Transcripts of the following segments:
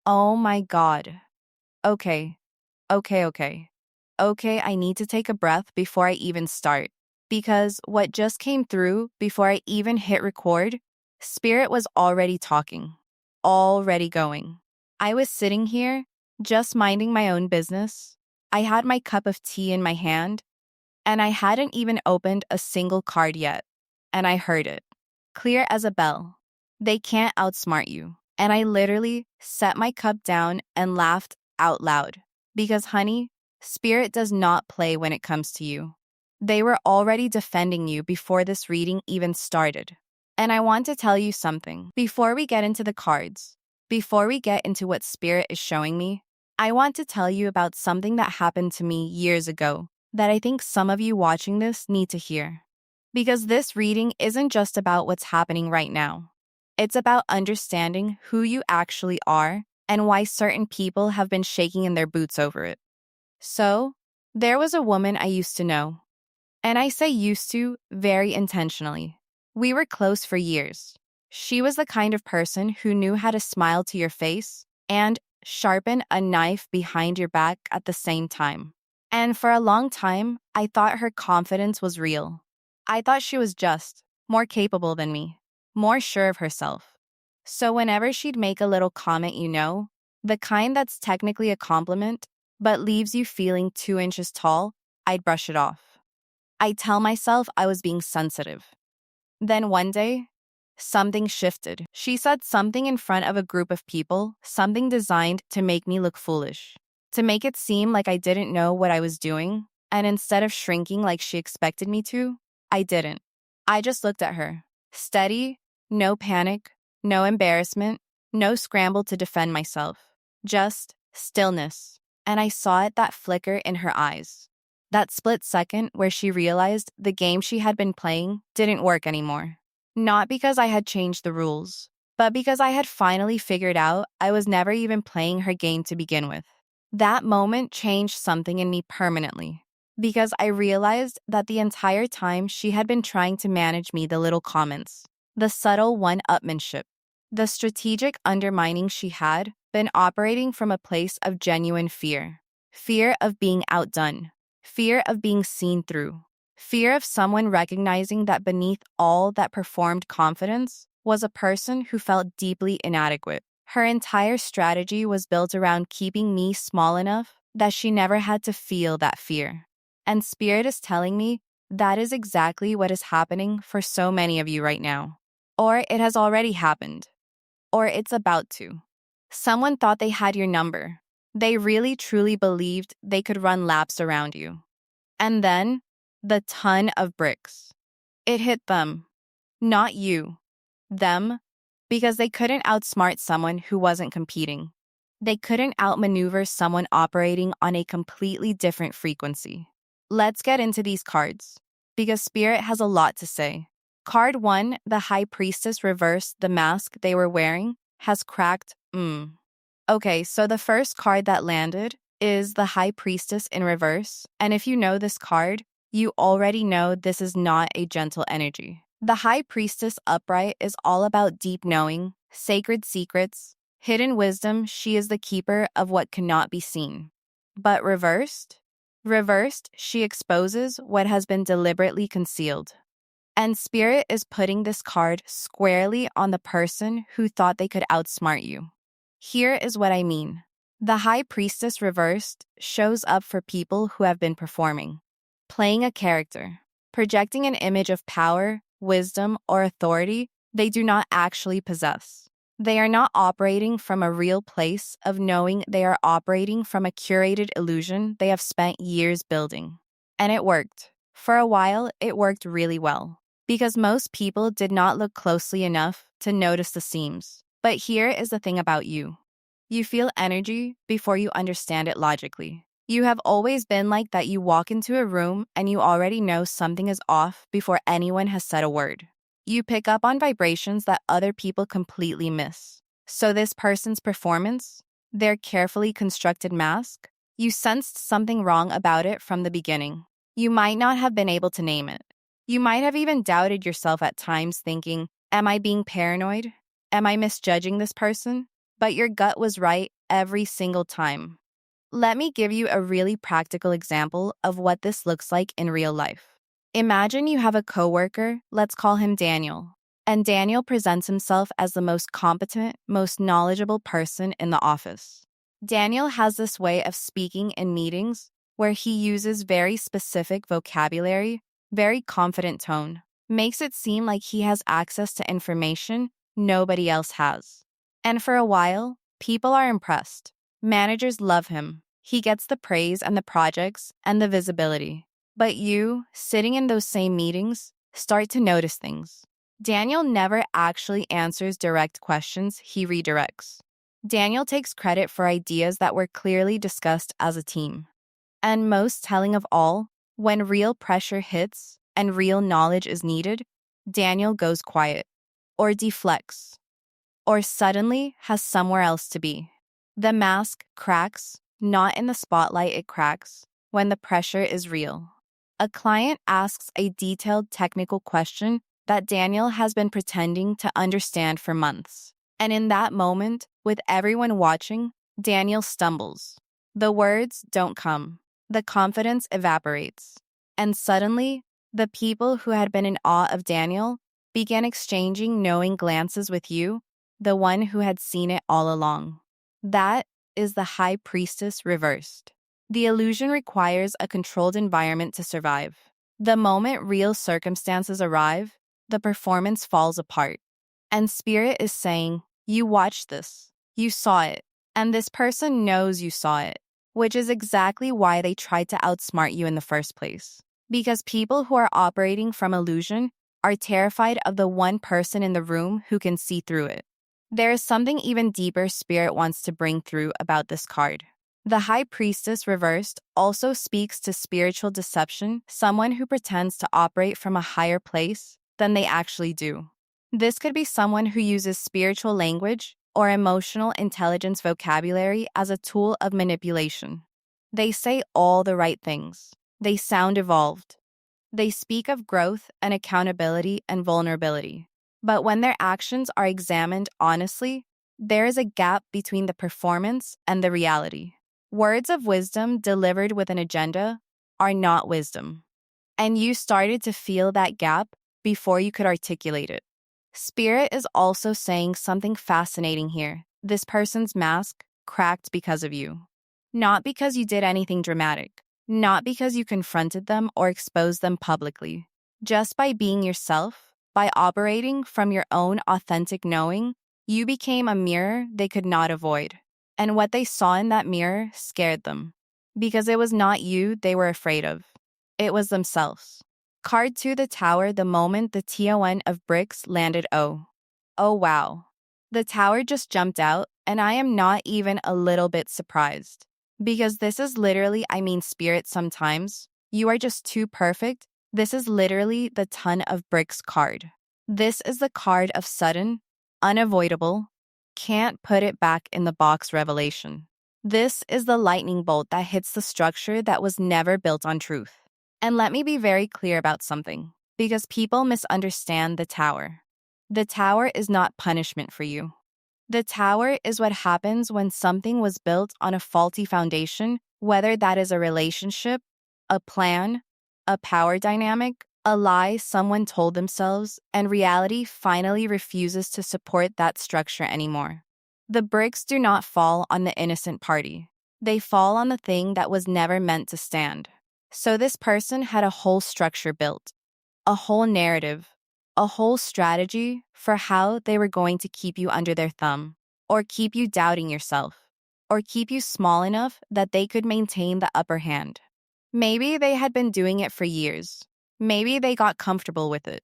Oh my God. Okay, okay. Okay, I need to take a breath before I even start. Because what just came through before I even hit record, Spirit was already talking, already going. I was sitting here, just minding my own business. I had my cup of tea in my hand, and I hadn't even opened a single card yet. And I heard it, clear as a bell. They can't outsmart you. And I literally set my cup down and laughed out loud. Because, honey, Spirit does not play when it comes to you. They were already defending you before this reading even started. And I want to tell you something. Before we get into the cards, before we get into what Spirit is showing me, I want to tell you about something that happened to me years ago that I think some of you watching this need to hear. Because this reading isn't just about what's happening right now. It's about understanding who you actually are and why certain people have been shaking in their boots over it. So, there was a woman I used to know. And I say used to very intentionally. We were close for years. She was the kind of person who knew how to smile to your face and sharpen a knife behind your back at the same time. And for a long time, I thought her confidence was real. I thought she was just more capable than me, more sure of herself. So whenever she'd make a little comment, the kind that's technically a compliment, but leaves you feeling 2 inches tall, I'd brush it off. I tell myself I was being sensitive. Then one day, something shifted. She said something in front of a group of people, something designed to make me look foolish, to make it seem like I didn't know what I was doing, and instead of shrinking like she expected me to, I didn't. I just looked at her. Steady, no panic, no embarrassment, no scramble to defend myself. Just stillness. And I saw that flicker in her eyes. That split second where she realized the game she had been playing didn't work anymore. Not because I had changed the rules, but because I had finally figured out I was never even playing her game to begin with. That moment changed something in me permanently, because I realized that the entire time she had been trying to manage me the little comments, the subtle one-upmanship, the strategic undermining she had been operating from a place of genuine fear. Fear of being outdone. Fear of being seen through. Fear of someone recognizing that beneath all that performed confidence was a person who felt deeply inadequate. Her entire strategy was built around keeping me small enough that she never had to feel that fear. And Spirit is telling me that is exactly what is happening for so many of you right now. Or it has already happened. Or it's about to. Someone thought they had your number. They really truly believed they could run laps around you. And then, the ton of bricks. It hit them. Not you. Them. Because they couldn't outsmart someone who wasn't competing. They couldn't outmaneuver someone operating on a completely different frequency. Let's get into these cards. Because Spirit has a lot to say. Card 1, the High Priestess reversed the mask they were wearing, has cracked. Okay, so the first card that landed is the High Priestess in reverse, and if you know this card, you already know this is not a gentle energy. The High Priestess upright is all about deep knowing, sacred secrets, hidden wisdom. She is the keeper of what cannot be seen. But reversed? Reversed, she exposes what has been deliberately concealed. And Spirit is putting this card squarely on the person who thought they could outsmart you. Here is what I mean. The High Priestess reversed shows up for people who have been performing, playing a character, projecting an image of power, wisdom, or authority they do not actually possess. They are not operating from a real place of knowing. They are operating from a curated illusion they have spent years building. And it worked. For a while, it worked really well. Because most people did not look closely enough to notice the seams. But here is the thing about you. You feel energy before you understand it logically. You have always been like that. You walk into a room and you already know something is off before anyone has said a word. You pick up on vibrations that other people completely miss. So this person's performance, their carefully constructed mask, you sensed something wrong about it from the beginning. You might not have been able to name it. You might have even doubted yourself at times, thinking, am I being paranoid? Am I misjudging this person? but your gut was right every single time. Let me give you a really practical example of what this looks like in real life. Imagine you have a coworker, let's call him Daniel, and Daniel presents himself as the most competent, most knowledgeable person in the office. Daniel has this way of speaking in meetings where he uses very specific vocabulary, very confident tone, makes it seem like he has access to information nobody else has. And for a while, people are impressed. Managers love him. He gets the praise and the projects and the visibility. But you, sitting in those same meetings, start to notice things. Daniel never actually answers direct questions, he redirects. Daniel takes credit for ideas that were clearly discussed as a team. And most telling of all, when real pressure hits and real knowledge is needed, Daniel goes quiet, or deflects, or suddenly has somewhere else to be. The mask cracks, not in the spotlight, it cracks when the pressure is real. A client asks a detailed technical question that Daniel has been pretending to understand for months. And in that moment, with everyone watching, Daniel stumbles. The words don't come. The confidence evaporates. And suddenly, the people who had been in awe of Daniel began exchanging knowing glances with you, the one who had seen it all along. That is the high priestess reversed. The illusion requires a controlled environment to survive. The moment real circumstances arrive, the performance falls apart. And spirit is saying, you watched this, you saw it, and this person knows you saw it, which is exactly why they tried to outsmart you in the first place. Because people who are operating from illusion are terrified of the one person in the room who can see through it. There is something even deeper Spirit wants to bring through about this card. The High Priestess reversed also speaks to spiritual deception, someone who pretends to operate from a higher place than they actually do. This could be someone who uses spiritual language or emotional intelligence vocabulary as a tool of manipulation. They say all the right things. They sound evolved. They speak of growth and accountability and vulnerability. But when their actions are examined honestly, there is a gap between the performance and the reality. Words of wisdom delivered with an agenda are not wisdom. And you started to feel that gap before you could articulate it. Spirit is also saying something fascinating here. This person's mask cracked because of you. Not because you did anything dramatic. Not because you confronted them or exposed them publicly. Just by being yourself, by operating from your own authentic knowing, you became a mirror they could not avoid. And what they saw in that mirror scared them. Because it was not you they were afraid of. It was themselves. Card 2, the Tower, the moment the TON of bricks landed. Oh wow. The Tower just jumped out, and I am not even a little bit surprised. Because this is literally, Spirit, sometimes you are just too perfect. This is literally the ton of bricks card. This is the card of sudden, unavoidable, can't put it back in the box revelation. This is the lightning bolt that hits the structure that was never built on truth. And let me be very clear about something, because people misunderstand the Tower. The Tower is not punishment for you. The Tower is what happens when something was built on a faulty foundation, whether that is a relationship, a plan, a power dynamic, a lie someone told themselves, and reality finally refuses to support that structure anymore. The bricks do not fall on the innocent party. They fall on the thing that was never meant to stand. So this person had a whole structure built, a whole narrative, a whole strategy for how they were going to keep you under their thumb, or keep you doubting yourself, or keep you small enough that they could maintain the upper hand. Maybe they had been doing it for years. Maybe they got comfortable with it.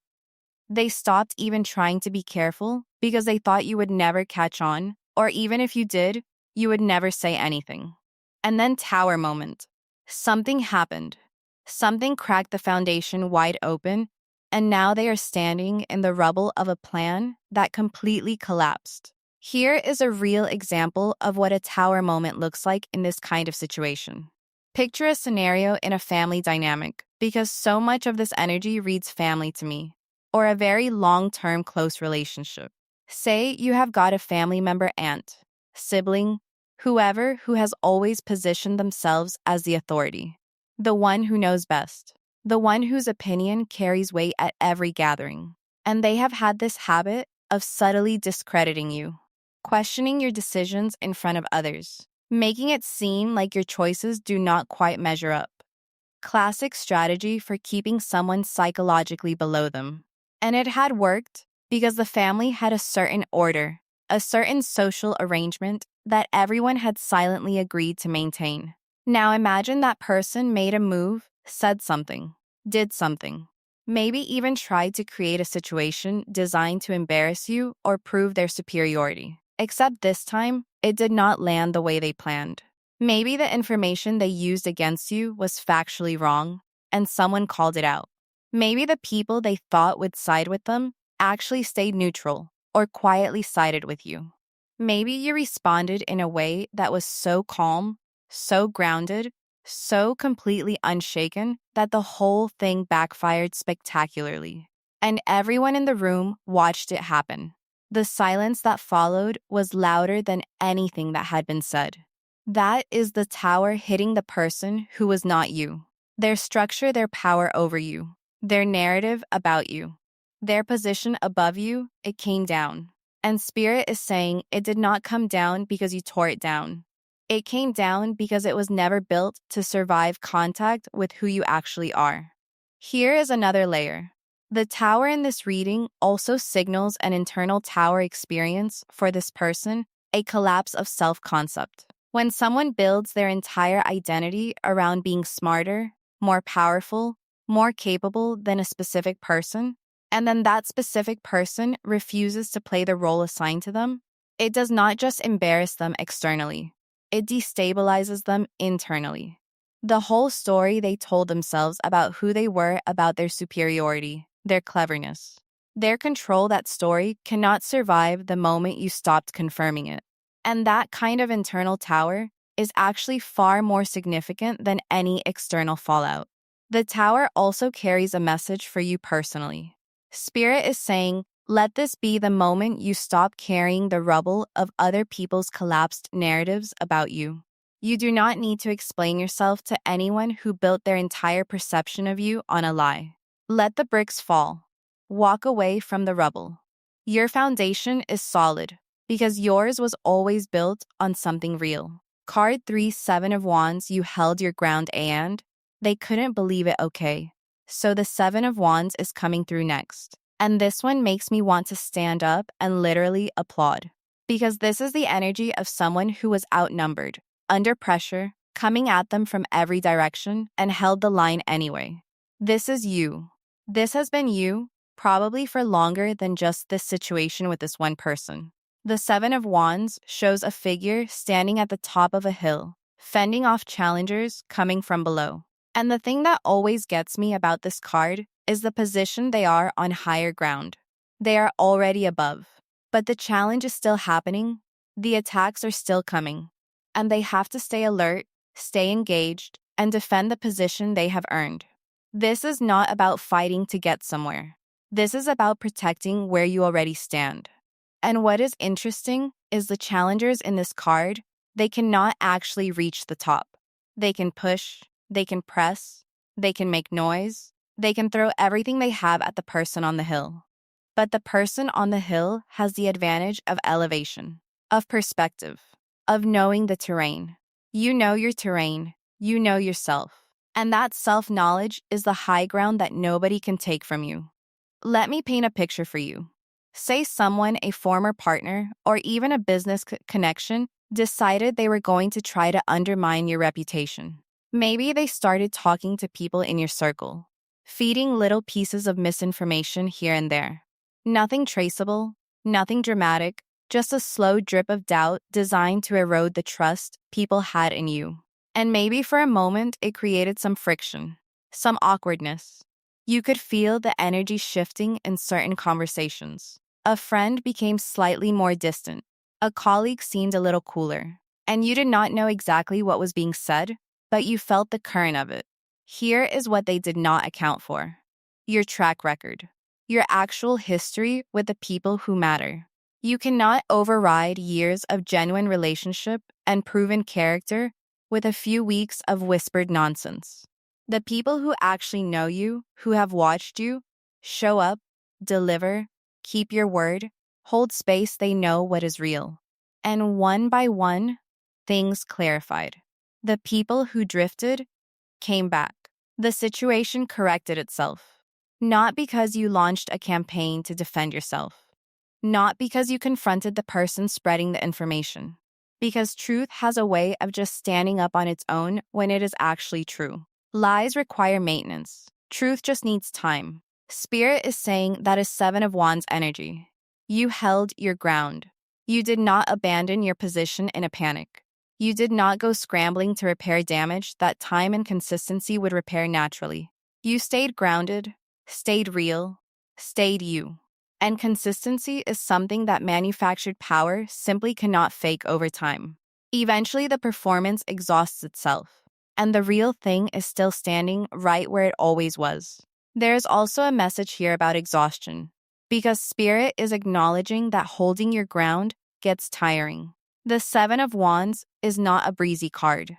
They stopped even trying to be careful because they thought you would never catch on, or even if you did, you would never say anything. And then Tower moment. Something happened. Something cracked the foundation wide open, and now they are standing in the rubble of a plan that completely collapsed. Here is a real example of what a Tower moment looks like in this kind of situation. Picture a scenario in a family dynamic, because so much of this energy reads family to me, or a very long-term close relationship. Say you have got a family member aunt, sibling, whoever who has always positioned themselves as the authority, the one who knows best, the one whose opinion carries weight at every gathering. And they have had this habit of subtly discrediting you, questioning your decisions in front of others, making it seem like your choices do not quite measure up. Classic strategy for keeping someone psychologically below them. And it had worked because the family had a certain order, a certain social arrangement that everyone had silently agreed to maintain. Now imagine that person made a move, said something, did something, maybe even tried to create a situation designed to embarrass you or prove their superiority. Except this time, it did not land the way they planned. Maybe the information they used against you was factually wrong, and someone called it out. Maybe the people they thought would side with them actually stayed neutral or quietly sided with you. Maybe you responded in a way that was so calm, so grounded, so completely unshaken that the whole thing backfired spectacularly. And everyone in the room watched it happen. The silence that followed was louder than anything that had been said. That is the tower hitting the person who was not you. Their structure, their power over you, their narrative about you, their position above you, it came down. And Spirit is saying it did not come down because you tore it down. It came down because it was never built to survive contact with who you actually are. Here is another layer. The tower in this reading also signals an internal tower experience for this person, a collapse of self-concept. When someone builds their entire identity around being smarter, more powerful, more capable than a specific person, and then that specific person refuses to play the role assigned to them, it does not just embarrass them externally, it destabilizes them internally. The whole story they told themselves about who they were, about their superiority, their cleverness, their control, that story cannot survive the moment you stopped confirming it. And that kind of internal tower is actually far more significant than any external fallout. The tower also carries a message for you personally. Spirit is saying, let this be the moment you stop carrying the rubble of other people's collapsed narratives about you. You do not need to explain yourself to anyone who built their entire perception of you on a lie. Let the bricks fall. Walk away from the rubble. Your foundation is solid because yours was always built on something real. Card 3, 7 of Wands, you held your ground and they couldn't believe it. Okay. So the 7 of Wands is coming through next. And this one makes me want to stand up and literally applaud. Because this is the energy of someone who was outnumbered, under pressure, coming at them from every direction, and held the line anyway. This is you. This has been you, probably for longer than just this situation with this one person. The 7 of Wands shows a figure standing at the top of a hill, fending off challengers coming from below. And the thing that always gets me about this card is the position they are on higher ground. They are already above. But the challenge is still happening, the attacks are still coming, and they have to stay alert, stay engaged, and defend the position they have earned. This is not about fighting to get somewhere. This is about protecting where you already stand. And what is interesting is the challengers in this card, they cannot actually reach the top. They can push, they can press, they can make noise, they can throw everything they have at the person on the hill. But the person on the hill has the advantage of elevation, of perspective, of knowing the terrain. You know your terrain, you know yourself. And that self-knowledge is the high ground that nobody can take from you. Let me paint a picture for you. Say someone, a former partner, or even a business connection, decided they were going to try to undermine your reputation. Maybe they started talking to people in your circle, feeding little pieces of misinformation here and there. Nothing traceable, nothing dramatic, just a slow drip of doubt designed to erode the trust people had in you. And maybe for a moment it created some friction, some awkwardness. You could feel the energy shifting in certain conversations. A friend became slightly more distant. A colleague seemed a little cooler. And you did not know exactly what was being said, but you felt the current of it. Here is what they did not account for. Your track record. Your actual history with the people who matter. You cannot override years of genuine relationship and proven character with a few weeks of whispered nonsense. The people who actually know you, who have watched you, show up, deliver, keep your word, hold space, they know what is real. And one by one, things clarified. The people who drifted came back. The situation corrected itself. Not because you launched a campaign to defend yourself. Not because you confronted the person spreading the information. Because truth has a way of just standing up on its own when it is actually true. Lies require maintenance. Truth just needs time. Spirit is saying that is Seven of Wands energy. You held your ground. You did not abandon your position in a panic. You did not go scrambling to repair damage that time and consistency would repair naturally. You stayed grounded, stayed real, stayed you. And consistency is something that manufactured power simply cannot fake over time. Eventually, the performance exhausts itself, and the real thing is still standing right where it always was. There is also a message here about exhaustion, because Spirit is acknowledging that holding your ground gets tiring. The Seven of Wands is not a breezy card.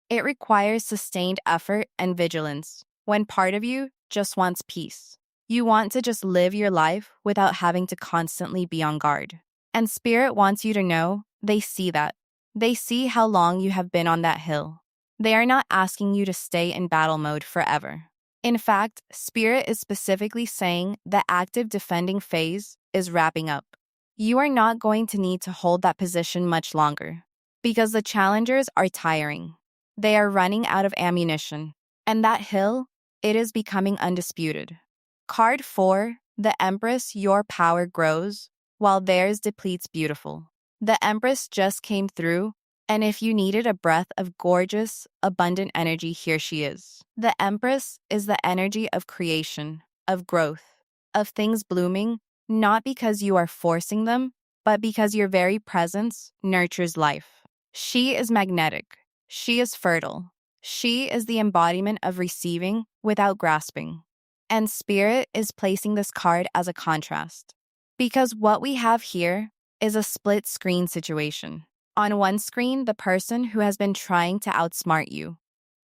It requires sustained effort and vigilance when part of you just wants peace. You want to just live your life without having to constantly be on guard. And Spirit wants you to know they see that. They see how long you have been on that hill. They are not asking you to stay in battle mode forever. In fact, Spirit is specifically saying the active defending phase is wrapping up. You are not going to need to hold that position much longer because the challengers are tiring. They are running out of ammunition. And that hill, it is becoming undisputed. Card 4, the Empress, your power grows, while theirs depletes beautiful. The Empress just came through, and if you needed a breath of gorgeous, abundant energy, here she is. The Empress is the energy of creation, of growth, of things blooming, not because you are forcing them, but because your very presence nurtures life. She is magnetic. She is fertile. She is the embodiment of receiving without grasping. And Spirit is placing this card as a contrast. Because what we have here is a split screen situation. On one screen, the person who has been trying to outsmart you,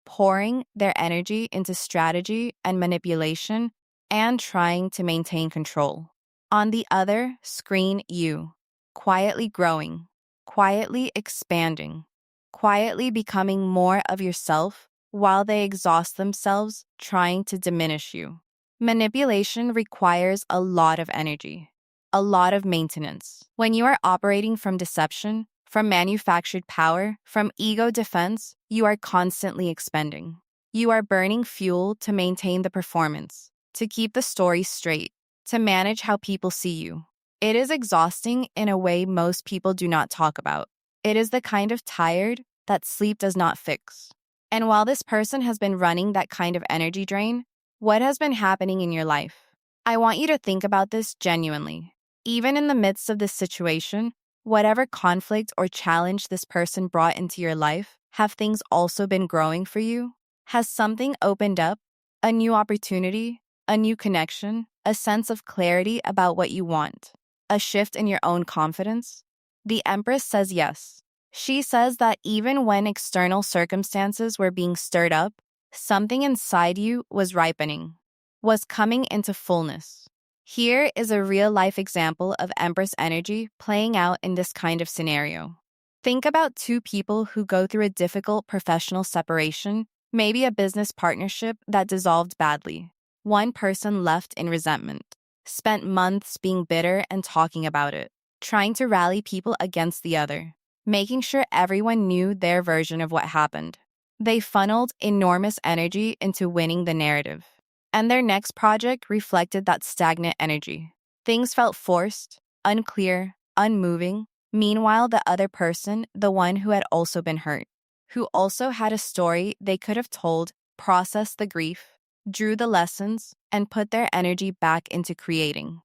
pouring their energy into strategy and manipulation and trying to maintain control. On the other screen, you, quietly growing, quietly expanding, quietly becoming more of yourself while they exhaust themselves trying to diminish you. Manipulation requires a lot of energy, a lot of maintenance. When you are operating from deception, from manufactured power, from ego defense, you are constantly expending. You are burning fuel to maintain the performance, to keep the story straight, to manage how people see you. It is exhausting in a way most people do not talk about. It is the kind of tired that sleep does not fix. And while this person has been running that kind of energy drain, what has been happening in your life? I want you to think about this genuinely. Even in the midst of this situation, whatever conflict or challenge this person brought into your life, have things also been growing for you? Has something opened up? A new opportunity? A new connection? A sense of clarity about what you want? A shift in your own confidence? The Empress says yes. She says that even when external circumstances were being stirred up, something inside you was ripening, was coming into fullness. Here is a real-life example of Empress energy playing out in this kind of scenario. Think about two people who go through a difficult professional separation, maybe a business partnership that dissolved badly. One person left in resentment, spent months being bitter and talking about it, trying to rally people against the other, making sure everyone knew their version of what happened. They funneled enormous energy into winning the narrative. And their next project reflected that stagnant energy. Things felt forced, unclear, unmoving. Meanwhile, the other person, the one who had also been hurt, who also had a story they could have told, processed the grief, drew the lessons, and put their energy back into creating,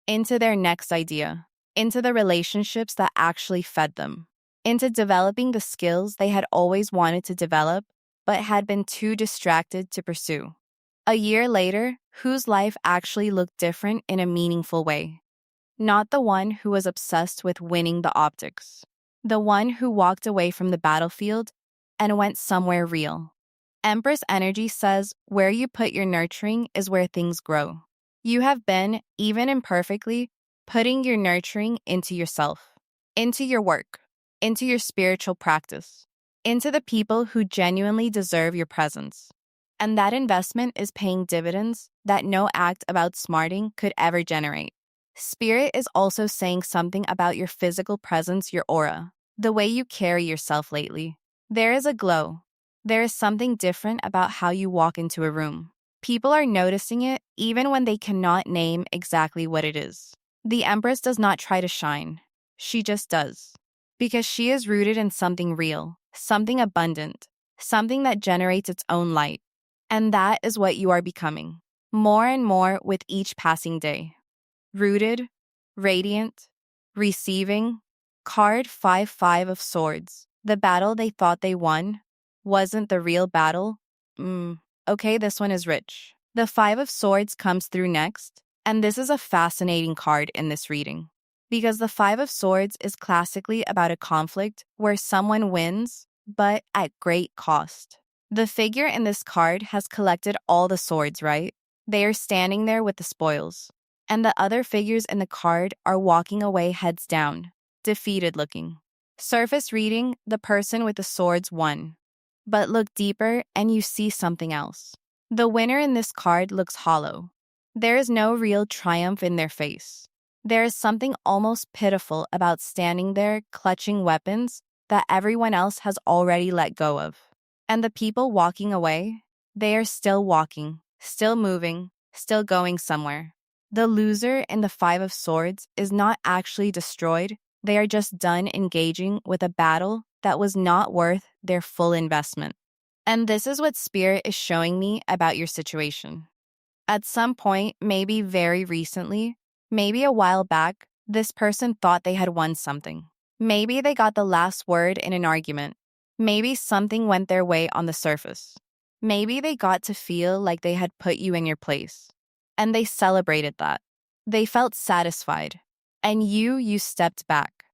into their next idea, into the relationships that actually fed them, into developing the skills they had always wanted to develop, but had been too distracted to pursue. A year later, whose life actually looked different in a meaningful way. not the one who was obsessed with winning the optics, the one who walked away from the battlefield and went somewhere real. Empress energy says where you put your nurturing is where things grow. You have been, even imperfectly, putting your nurturing into yourself, into your work, into your spiritual practice, into the people who genuinely deserve your presence. And that investment is paying dividends that no act of outsmarting could ever generate. Spirit is also saying something about your physical presence, your aura, the way you carry yourself lately. There is a glow. There is something different about how you walk into a room. People are noticing it even when they cannot name exactly what it is. The Empress does not try to shine. She just does. Because she is rooted in something real, something abundant, something that generates its own light. And that is what you are becoming, more and more with each passing day. Rooted, radiant, receiving. Card 5-5 of Swords. The battle they thought they won wasn't the real battle. Okay, this one is rich. The 5 of Swords comes through next, and this is a fascinating card in this reading. Because the 5 of Swords is classically about a conflict where someone wins, but at great cost. The figure in this card has collected all the swords, right? They are standing there with the spoils. And the other figures in the card are walking away heads down, defeated looking. Surface reading, the person with the swords won. But look deeper and you see something else. The winner in this card looks hollow. There is no real triumph in their face. There is something almost pitiful about standing there clutching weapons that everyone else has already let go of. And the people walking away, they are still walking, still moving, still going somewhere. The loser in the 5 of Swords is not actually destroyed. They are just done engaging with a battle that was not worth their full investment. And this is what Spirit is showing me about your situation. At some point, maybe very recently, maybe a while back, this person thought they had won something. Maybe they got the last word in an argument. Maybe something went their way on the surface. Maybe they got to feel like they had put you in your place. And they celebrated that. They felt satisfied. And you stepped back.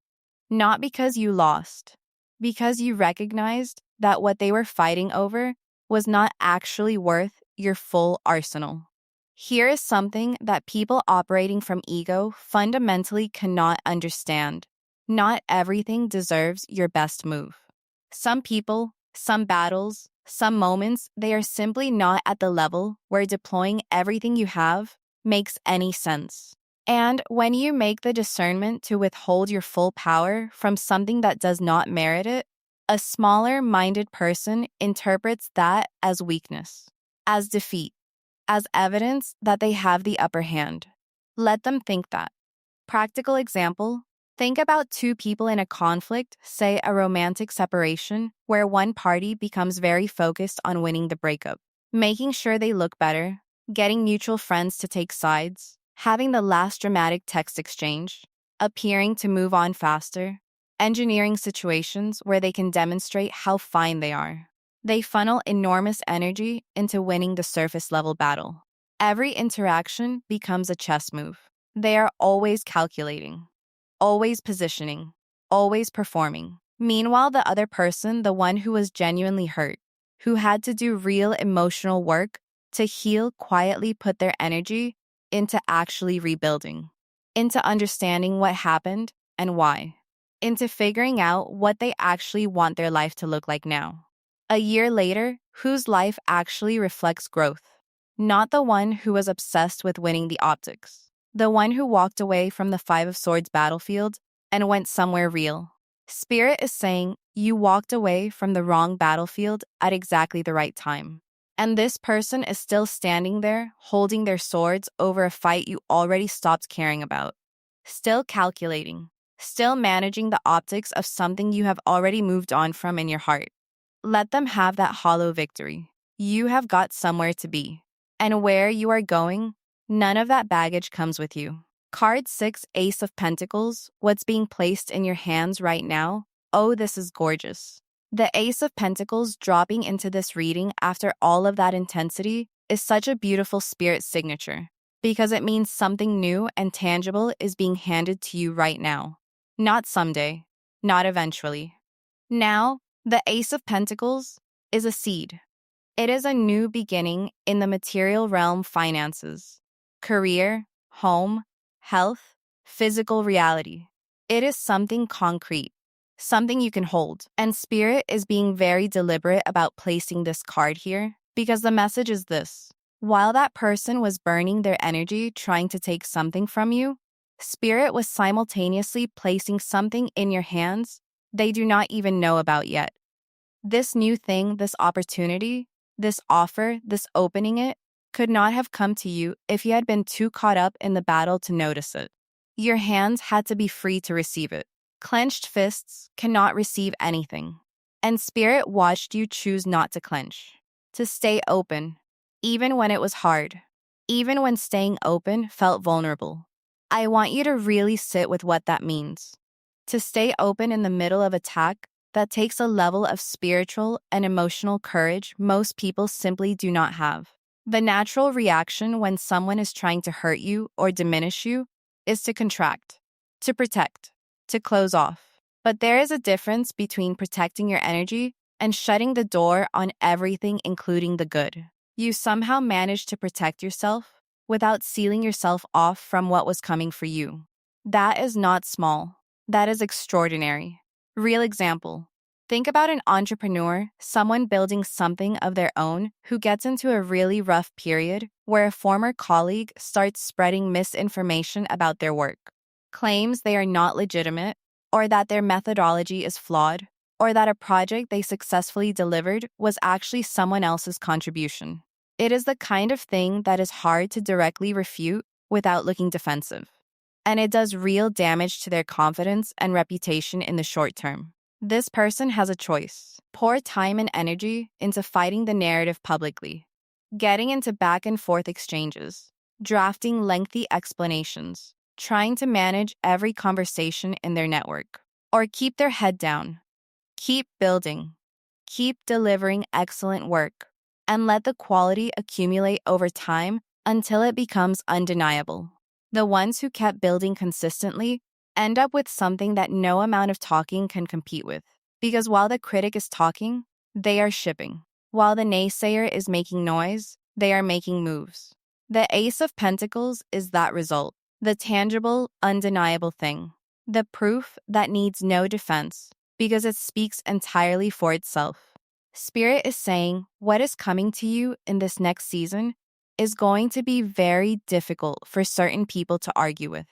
Not because you lost, because you recognized that what they were fighting over was not actually worth your full arsenal. Here is something that people operating from ego fundamentally cannot understand. Not everything deserves your best move. Some people, some battles, some moments, they are simply not at the level where deploying everything you have makes any sense. And when you make the discernment to withhold your full power from something that does not merit it, a smaller-minded person interprets that as weakness, as defeat, as evidence that they have the upper hand. Let them think that. Practical example, think about two people in a conflict, say a romantic separation, where one party becomes very focused on winning the breakup, making sure they look better, getting mutual friends to take sides, having the last dramatic text exchange, appearing to move on faster, engineering situations where they can demonstrate how fine they are. They funnel enormous energy into winning the surface level battle. Every interaction becomes a chess move. They are always calculating, always positioning, always performing. Meanwhile, the other person, the one who was genuinely hurt, who had to do real emotional work to heal, quietly put their energy into actually rebuilding, into understanding what happened and why, into figuring out what they actually want their life to look like now. A year later, whose life actually reflects growth, not the one who was obsessed with winning the optics, the one who walked away from the 5 of Swords battlefield and went somewhere real. Spirit is saying you walked away from the wrong battlefield at exactly the right time. And this person is still standing there, holding their swords over a fight you already stopped caring about. Still calculating, still managing the optics of something you have already moved on from in your heart. Let them have that hollow victory. You have got somewhere to be. And where you are going, none of that baggage comes with you. Card 6, Ace of Pentacles, what's being placed in your hands right now? Oh, this is gorgeous. The Ace of Pentacles dropping into this reading after all of that intensity is such a beautiful spirit signature. because it means something new and tangible is being handed to you right now. Not someday, not eventually. Now, the Ace of Pentacles is a seed. It is a new beginning in the material realm finances, career, home, health, physical reality. It is something concrete, something you can hold. And Spirit is being very deliberate about placing this card here because the message is this. While that person was burning their energy trying to take something from you, Spirit was simultaneously placing something in your hands they do not even know about yet. This new thing, this opportunity, this offer, this opening it, could not have come to you if you had been too caught up in the battle to notice it. Your hands had to be free to receive it. Clenched fists cannot receive anything. And Spirit watched you choose not to clench, to stay open, even when it was hard, even when staying open felt vulnerable. I want you to really sit with what that means. To stay open in the middle of attack that takes a level of spiritual and emotional courage most people simply do not have. The natural reaction when someone is trying to hurt you or diminish you is to contract, to protect, to close off. But there is a difference between protecting your energy and shutting the door on everything, including the good. You somehow managed to protect yourself without sealing yourself off from what was coming for you. That is not small. That is extraordinary. Real example. Think about an entrepreneur, someone building something of their own, who gets into a really rough period where a former colleague starts spreading misinformation about their work, claims they are not legitimate, or that their methodology is flawed, or that a project they successfully delivered was actually someone else's contribution. It is the kind of thing that is hard to directly refute without looking defensive. And it does real damage to their confidence and reputation in the short term. This person has a choice. Pour time and energy into fighting the narrative publicly, getting into back and forth exchanges, drafting lengthy explanations, trying to manage every conversation in their network, or keep their head down, keep building, keep delivering excellent work, and let the quality accumulate over time until it becomes undeniable. The ones who kept building consistently end up with something that no amount of talking can compete with. Because while the critic is talking, they are shipping. While the naysayer is making noise, they are making moves. The Ace of Pentacles is that result, the tangible, undeniable thing, the proof that needs no defense because it speaks entirely for itself. Spirit is saying what is coming to you in this next season is going to be very difficult for certain people to argue with.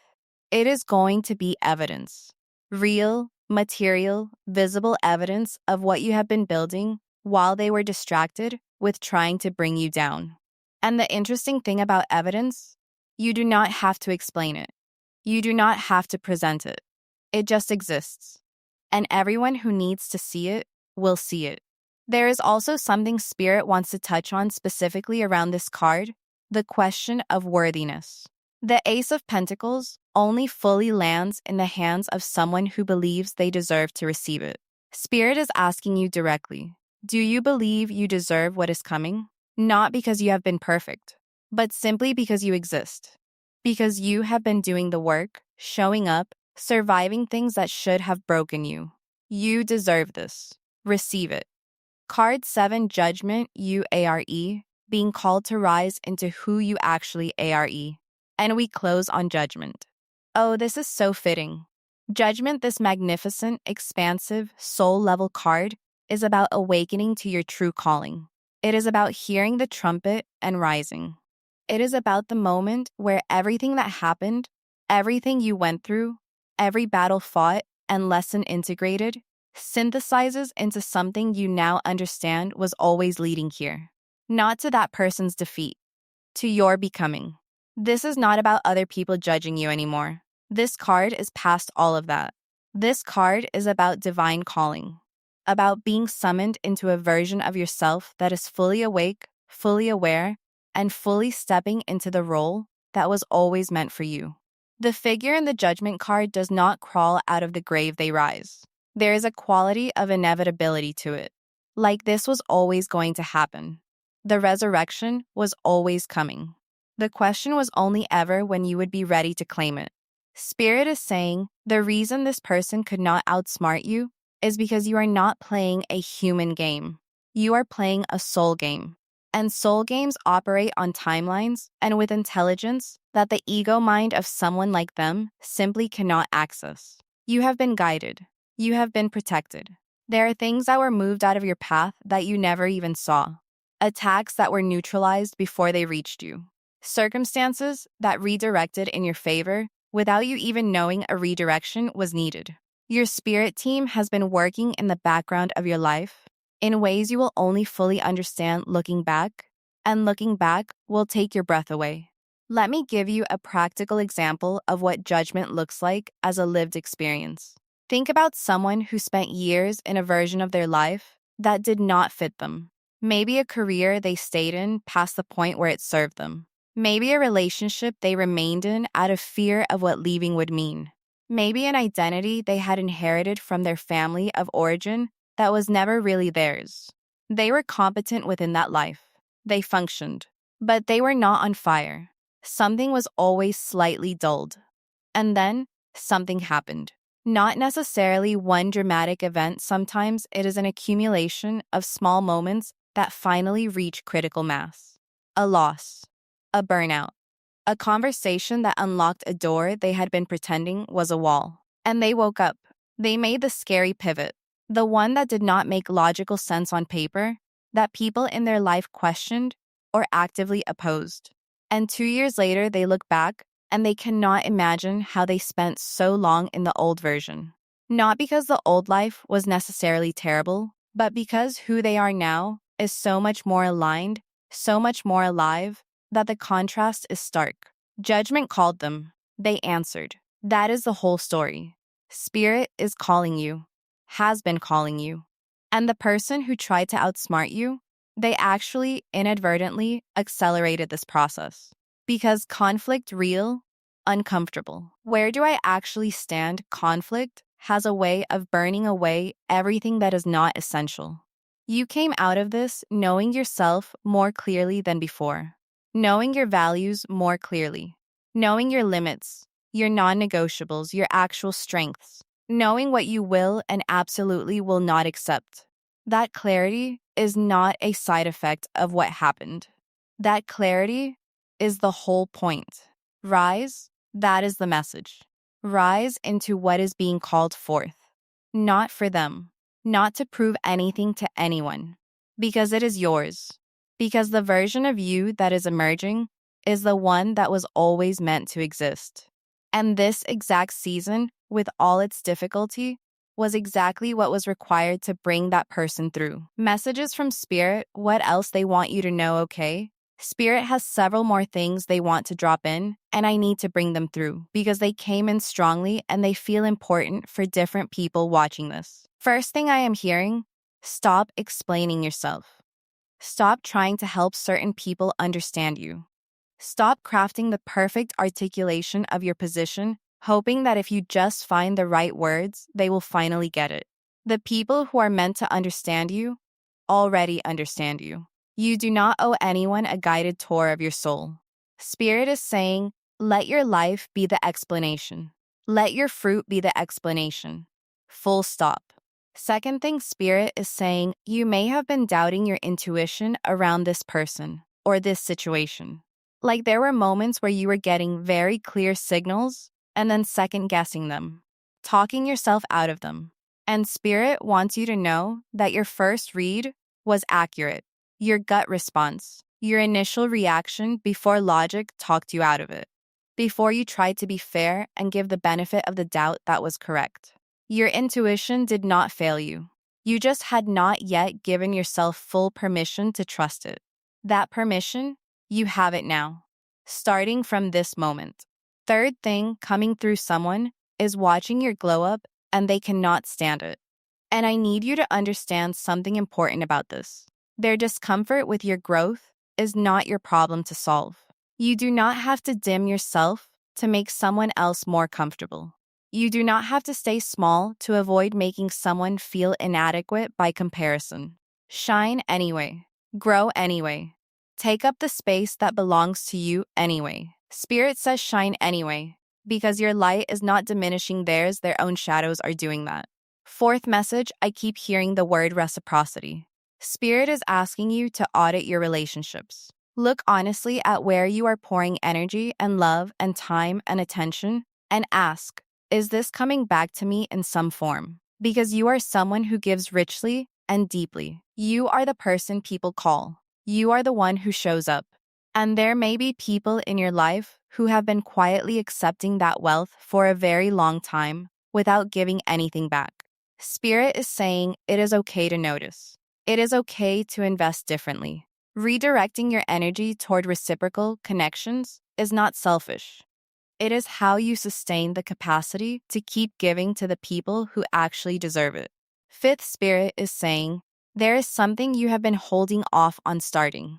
It is going to be evidence, real, material, visible evidence of what you have been building while they were distracted with trying to bring you down. And the interesting thing about evidence, you do not have to explain it. You do not have to present it. It just exists. And everyone who needs to see it will see it. There is also something Spirit wants to touch on specifically around this card, the question of worthiness. The Ace of Pentacles only fully lands in the hands of someone who believes they deserve to receive it. Spirit is asking you directly, do you believe you deserve what is coming? Not because you have been perfect, but simply because you exist. Because you have been doing the work, showing up, surviving things that should have broken you. You deserve this. Receive it. Card 7, Judgment, UARE, being called to rise into who you actually are. And we close on Judgment. Oh, this is so fitting. Judgment, this magnificent, expansive, soul-level card, is about awakening to your true calling. It is about hearing the trumpet and rising. It is about the moment where everything that happened, everything you went through, every battle fought, and lesson integrated, synthesizes into something you now understand was always leading here. Not to that person's defeat, to your becoming. This is not about other people judging you anymore. This card is past all of that. This card is about divine calling, about being summoned into a version of yourself that is fully awake, fully aware, and fully stepping into the role that was always meant for you. The figure in the Judgment card does not crawl out of the grave, they rise. There is a quality of inevitability to it. Like this was always going to happen. The resurrection was always coming. The question was only ever when you would be ready to claim it. Spirit is saying the reason this person could not outsmart you is because you are not playing a human game. You are playing a soul game. And soul games operate on timelines and with intelligence that the ego mind of someone like them simply cannot access. You have been guided. You have been protected. There are things that were moved out of your path that you never even saw. Attacks that were neutralized before they reached you. Circumstances that redirected in your favor without you even knowing a redirection was needed. Your spirit team has been working in the background of your life in ways you will only fully understand looking back, and looking back will take your breath away. Let me give you a practical example of what judgment looks like as a lived experience. Think about someone who spent years in a version of their life that did not fit them. Maybe a career they stayed in past the point where it served them. Maybe a relationship they remained in out of fear of what leaving would mean. Maybe an identity they had inherited from their family of origin that was never really theirs. They were competent within that life. They functioned. But they were not on fire. Something was always slightly dulled. And then something happened. Not necessarily one dramatic event, sometimes it is an accumulation of small moments that finally reach critical mass. A loss, a burnout, a conversation that unlocked a door they had been pretending was a wall. And they woke up. They made the scary pivot, the one that did not make logical sense on paper, that people in their life questioned or actively opposed. And 2 years later, they look back and they cannot imagine how they spent so long in the old version. Not because the old life was necessarily terrible, but because who they are now is so much more aligned, so much more alive, that the contrast is stark. Judgment called them. They answered. That is the whole story. Spirit is calling you, has been calling you. And the person who tried to outsmart you, they actually inadvertently accelerated this process. Because conflict real, uncomfortable. Where do I actually stand? Conflict has a way of burning away everything that is not essential. You came out of this knowing yourself more clearly than before, knowing your values more clearly, knowing your limits, your non-negotiables, your actual strengths, knowing what you will and absolutely will not accept. That clarity is not a side effect of what happened. That clarity is the whole point. Rise, that is the message. Rise into what is being called forth. Not for them, not to prove anything to anyone, because it is yours. Because the version of you that is emerging is the one that was always meant to exist. And this exact season, with all its difficulty, was exactly what was required to bring that person through. Messages from Spirit, what else they want you to know, okay? Spirit has several more things they want to drop in, and I need to bring them through because they came in strongly and they feel important for different people watching this. First thing I am hearing, stop explaining yourself. Stop trying to help certain people understand you. Stop crafting the perfect articulation of your position, hoping that if you just find the right words, they will finally get it. The people who are meant to understand you already understand you. You do not owe anyone a guided tour of your soul. Spirit is saying, let your life be the explanation. Let your fruit be the explanation. Full stop. Second thing Spirit is saying, you may have been doubting your intuition around this person or this situation. Like there were moments where you were getting very clear signals and then second guessing them, talking yourself out of them. And Spirit wants you to know that your first read was accurate. Your gut response, your initial reaction before logic talked you out of it, before you tried to be fair and give the benefit of the doubt that was correct. Your intuition did not fail you. You just had not yet given yourself full permission to trust it. That permission, you have it now, starting from this moment. Third thing coming through someone is watching your glow up and they cannot stand it. And I need you to understand something important about this. Their discomfort with your growth is not your problem to solve. You do not have to dim yourself to make someone else more comfortable. You do not have to stay small to avoid making someone feel inadequate by comparison. Shine anyway. Grow anyway. Take up the space that belongs to you anyway. Spirit says shine anyway, because your light is not diminishing theirs, their own shadows are doing that. Fourth message, I keep hearing the word reciprocity. Spirit is asking you to audit your relationships. Look honestly at where you are pouring energy and love and time and attention and ask, is this coming back to me in some form? Because you are someone who gives richly and deeply. You are the person people call. You are the one who shows up. And there may be people in your life who have been quietly accepting that wealth for a very long time without giving anything back. Spirit is saying it is okay to notice. It is okay to invest differently. Redirecting your energy toward reciprocal connections is not selfish. It is how you sustain the capacity to keep giving to the people who actually deserve it. Fifth, Spirit is saying there is something you have been holding off on starting.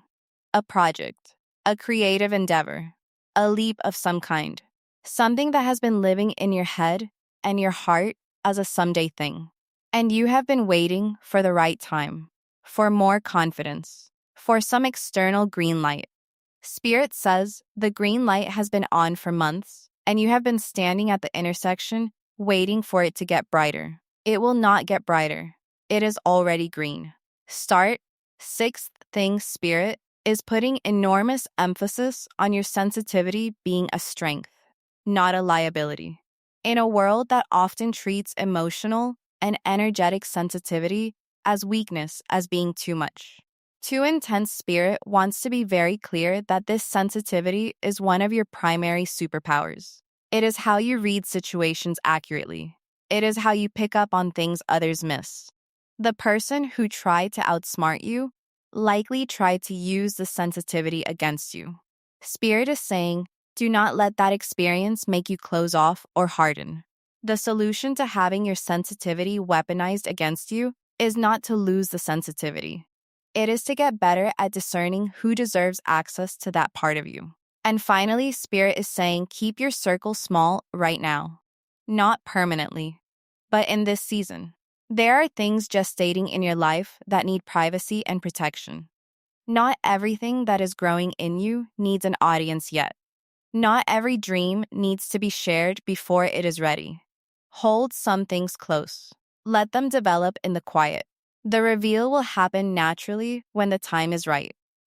A project, a creative endeavor, a leap of some kind. Something that has been living in your head and your heart as a someday thing. And you have been waiting for the right time, for more confidence, for some external green light. Spirit says the green light has been on for months, and you have been standing at the intersection waiting for it to get brighter. It will not get brighter. It is already green. Start. Sixth thing, Spirit is putting enormous emphasis on your sensitivity being a strength, not a liability. In a world that often treats emotional and energetic sensitivity as weakness, as being too much. Too Intense Spirit wants to be very clear that this sensitivity is one of your primary superpowers. It is how you read situations accurately. It is how you pick up on things others miss. The person who tried to outsmart you likely tried to use the sensitivity against you. Spirit is saying, do not let that experience make you close off or harden. The solution to having your sensitivity weaponized against you is not to lose the sensitivity. It is to get better at discerning who deserves access to that part of you. And finally, Spirit is saying keep your circle small right now. Not permanently, but in this season. There are things gestating in your life that need privacy and protection. Not everything that is growing in you needs an audience yet. Not every dream needs to be shared before it is ready. Hold some things close. Let them develop in the quiet. The reveal will happen naturally when the time is right.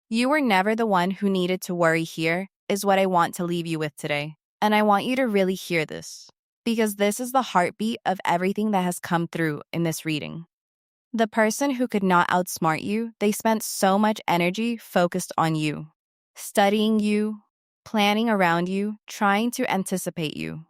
You were never the one who needed to worry here, is what I want to leave you with today. And I want you to really hear this, because this is the heartbeat of everything that has come through in this reading. The person who could not outsmart you, they spent so much energy focused on you, studying you, planning around you, trying to anticipate you,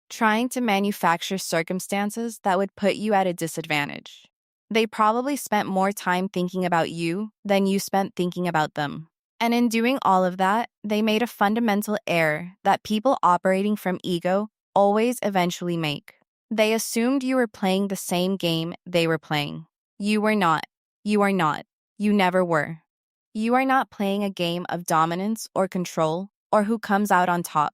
trying to manufacture circumstances that would put you at a disadvantage. They probably spent more time thinking about you than you spent thinking about them. And in doing all of that, they made a fundamental error that people operating from ego always eventually make. They assumed you were playing the same game they were playing. You were not. You are not. You never were. You are not playing a game of dominance or control or who comes out on top.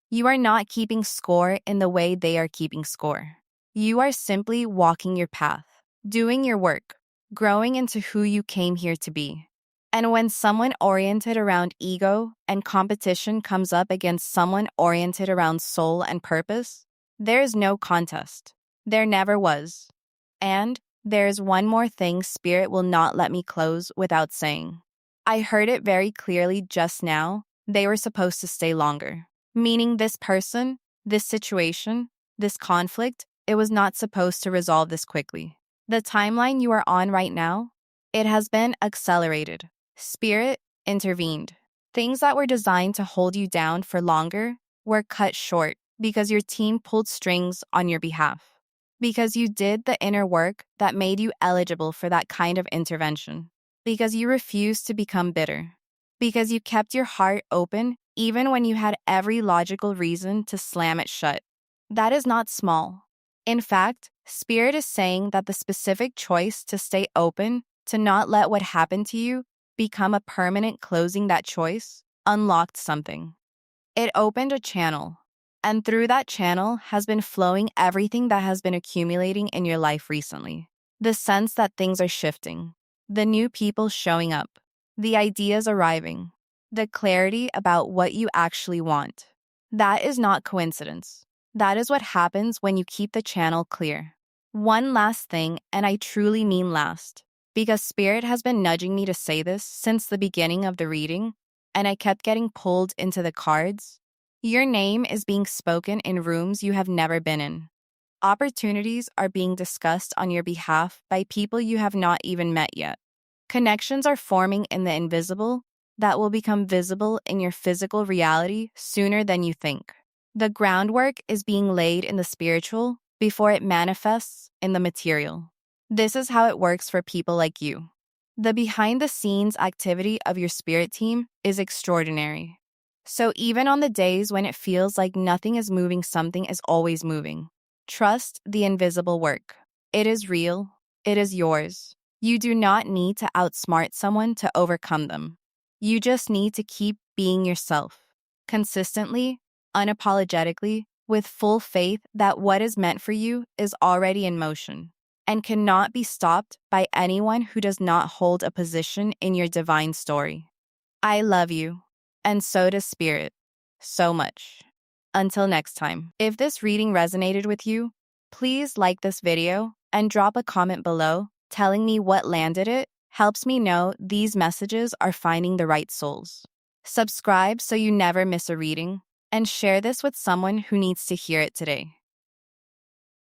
You are not keeping score in the way they are keeping score. You are simply walking your path, doing your work, growing into who you came here to be. And when someone oriented around ego and competition comes up against someone oriented around soul and purpose, there is no contest. There never was. And there is one more thing Spirit will not let me close without saying. I heard it very clearly just now. They were supposed to stay longer. Meaning this person, this situation, this conflict, it was not supposed to resolve this quickly. The timeline you are on right now, it has been accelerated. Spirit intervened. Things that were designed to hold you down for longer were cut short because your team pulled strings on your behalf. Because you did the inner work that made you eligible for that kind of intervention. Because you refused to become bitter. Because you kept your heart open even when you had every logical reason to slam it shut. That is not small. In fact, Spirit is saying that the specific choice to stay open, to not let what happened to you become a permanent closing, that choice unlocked something. It opened a channel. And through that channel has been flowing everything that has been accumulating in your life recently. The sense that things are shifting. The new people showing up. the ideas arriving, the clarity about what you actually want. That is not coincidence. That is what happens when you keep the channel clear. One last thing, and I truly mean last, because Spirit has been nudging me to say this since the beginning of the reading, and I kept getting pulled into the cards. Your name is being spoken in rooms you have never been in. Opportunities are being discussed on your behalf by people you have not even met yet. Connections are forming in the invisible that will become visible in your physical reality sooner than you think. The groundwork is being laid in the spiritual before it manifests in the material. This is how it works for people like you. The behind the scenes activity of your spirit team is extraordinary. So even on the days when it feels like nothing is moving, something is always moving. Trust the invisible work. It is real. It is yours. You do not need to outsmart someone to overcome them. You just need to keep being yourself, consistently, unapologetically, with full faith that what is meant for you is already in motion and cannot be stopped by anyone who does not hold a position in your divine story. I love you, and so does Spirit, so much. Until next time, if this reading resonated with you, please like this video and drop a comment below telling me what landed. It helps me know these messages are finding the right souls. Subscribe so you never miss a reading, and share this with someone who needs to hear it today.